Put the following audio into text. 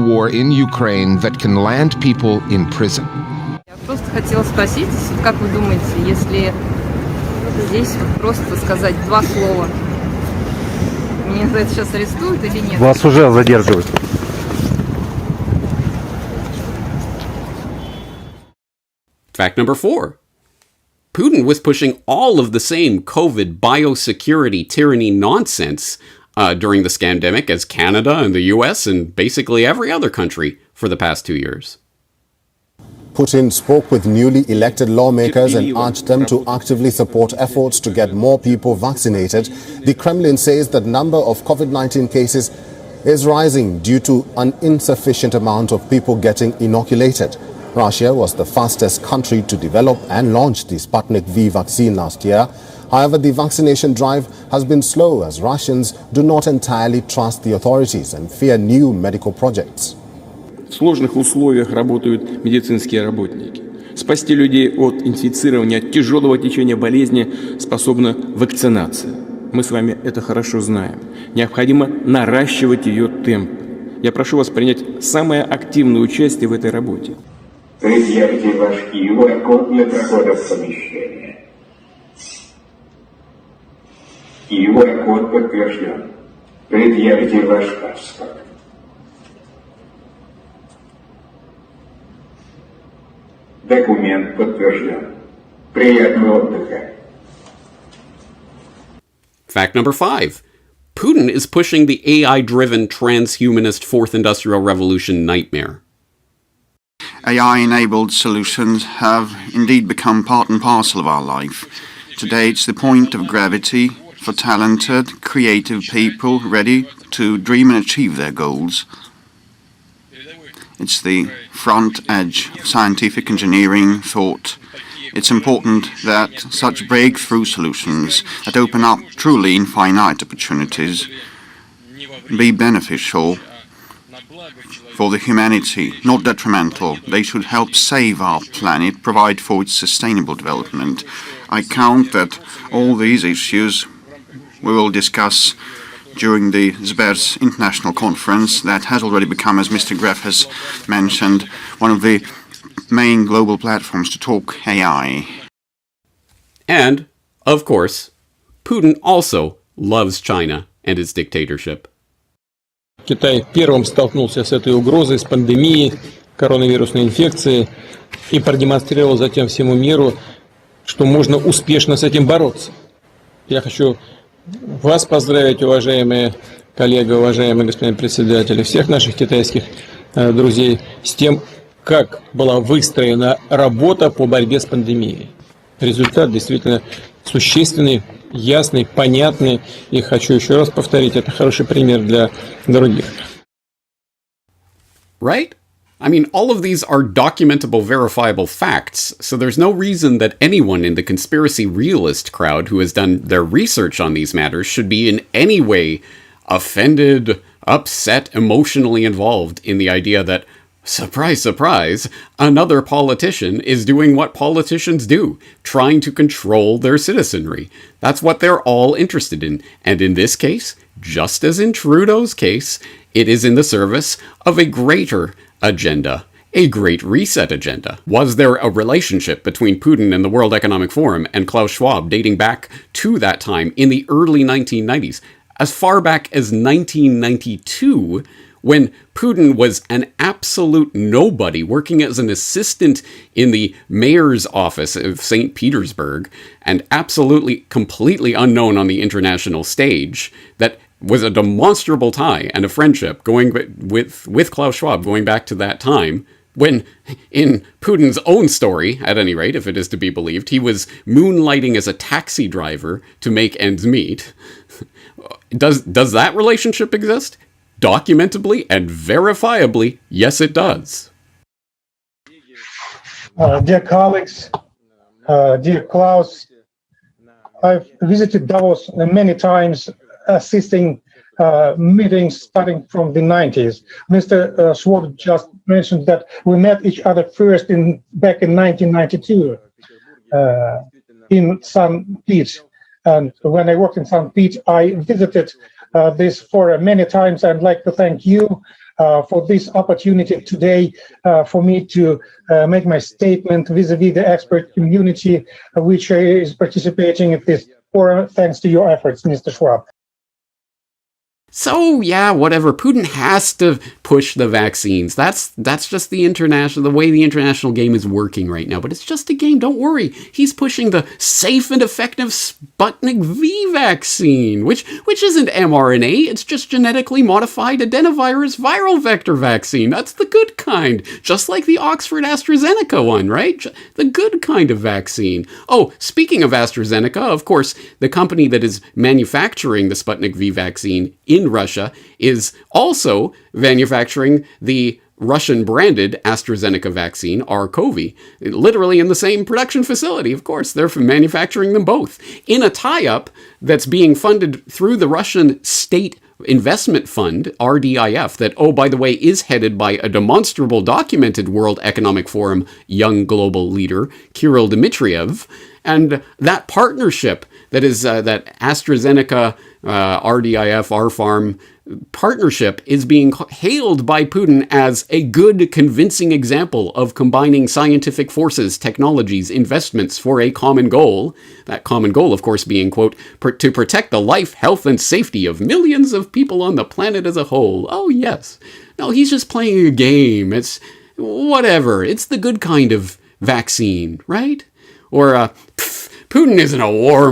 war in Ukraine that can land people in prison. Я просто хотела спросить, как вы думаете, если здесь вот просто сказать два слова, меня за это сейчас арестуют или нет? Вас уже задерживают. Fact number 4. Putin was pushing all of the same COVID biosecurity tyranny nonsense during the scandemic as Canada and the US and basically every other country for the past 2 years. Putin spoke with newly elected lawmakers and urged them to actively support efforts to get more people vaccinated. The Kremlin says that number of COVID-19 cases is rising due to an insufficient amount of people getting inoculated. Russia was the fastest country to develop and launch the Sputnik V vaccine last year. However, the vaccination drive has been slow as Russians do not entirely trust the authorities and fear new medical projects. В сложных условиях работают медицинские работники. Спасти людей от инфицирования, от тяжелого течения болезни способна вакцинация. Мы с вами это хорошо знаем. Необходимо наращивать ее темп. Я прошу вас принять самое активное участие в этой работе. Предъявите ваш QR-код для прохода в помещение. QR-код подтвержден. Предъявите ваш паспорт. Документ подтвержден. Приятного отдыха. Fact number 5. Putin is pushing the AI-driven transhumanist fourth industrial revolution nightmare. AI-enabled solutions have indeed become part and parcel of our life. Today it's the point of gravity for talented, creative people ready to dream and achieve their goals. It's the front edge of scientific engineering thought. It's important that such breakthrough solutions that open up truly infinite opportunities be beneficial for the humanity, not detrimental. They should help save our planet, provide for its sustainable development. I count that all these issues we will discuss during the Zbers International Conference that has already become, as Mr. Gref has mentioned, one of the main global platforms to talk AI. And, of course, Putin also loves China and its dictatorship. Китай первым столкнулся с этой угрозой, с пандемией коронавирусной инфекции и продемонстрировал затем всему миру, что можно успешно с этим бороться. Я хочу вас поздравить, уважаемые коллеги, уважаемый господин председатель, и всех наших китайских друзей с тем, как была выстроена работа по борьбе с пандемией. Результат действительно существенный, ясный, понятный. И хочу еще раз повторить, это хороший пример для других. Right? I mean, all of these are documentable, verifiable facts, so there's no reason that anyone in the conspiracy realist crowd who has done their research on these matters should be in any way offended, upset, emotionally involved in the idea that, surprise, surprise, another politician is doing what politicians do, trying to control their citizenry. That's what they're all interested in. And in this case, just as in Trudeau's case, it is in the service of a greater agenda, a Great Reset agenda. Was there a relationship between Putin and the World Economic Forum and Klaus Schwab dating back to that time in the early 1990s? As far back as 1992, when Putin was an absolute nobody working as an assistant in the mayor's office of St. Petersburg and absolutely completely unknown on the international stage, that was a demonstrable tie and a friendship going with Klaus Schwab going back to that time, when, in Putin's own story, at any rate, if it is to be believed, he was moonlighting as a taxi driver to make ends meet. Does that relationship exist? Documentably and verifiably, yes, it does. Dear colleagues, dear Klaus, I've visited Davos many times, assisting meetings starting from the 90s. Mr. Schwab just mentioned that we met each other first back in 1992 in St. Pete. And when I worked in St. Pete, I visited this forum many times. I'd like to thank you for this opportunity today for me to make my statement vis-a-vis the expert community which is participating in this forum, thanks to your efforts, Mr. Schwab. So, yeah, whatever. Putin has to push the vaccines. That's just the way the international game is working right now. But it's just a game. Don't worry. He's pushing the safe and effective Sputnik V vaccine, which isn't mRNA. It's just genetically modified adenovirus viral vector vaccine. That's the good kind. Just like the Oxford AstraZeneca one, right? The good kind of vaccine. Oh, speaking of AstraZeneca, of course, the company that is manufacturing the Sputnik V vaccine in Russia is also manufacturing the Russian-branded AstraZeneca vaccine, R-CoV, literally in the same production facility. Of course, they're manufacturing them both in a tie-up that's being funded through the Russian State Investment Fund, RDIF, that, oh, by the way, is headed by a demonstrable, documented World Economic Forum young global leader, Kirill Dmitriev. And that partnership that is that AstraZeneca, RDIF, R-Farm partnership is being hailed by Putin as a good, convincing example of combining scientific forces, technologies, investments for a common goal. That common goal, of course, being, quote, to protect the life, health, and safety of millions of people on the planet as a whole. Oh, yes. No, he's just playing a game. It's whatever. It's the good kind of vaccine, right? Or, Putin isn't a warmonger.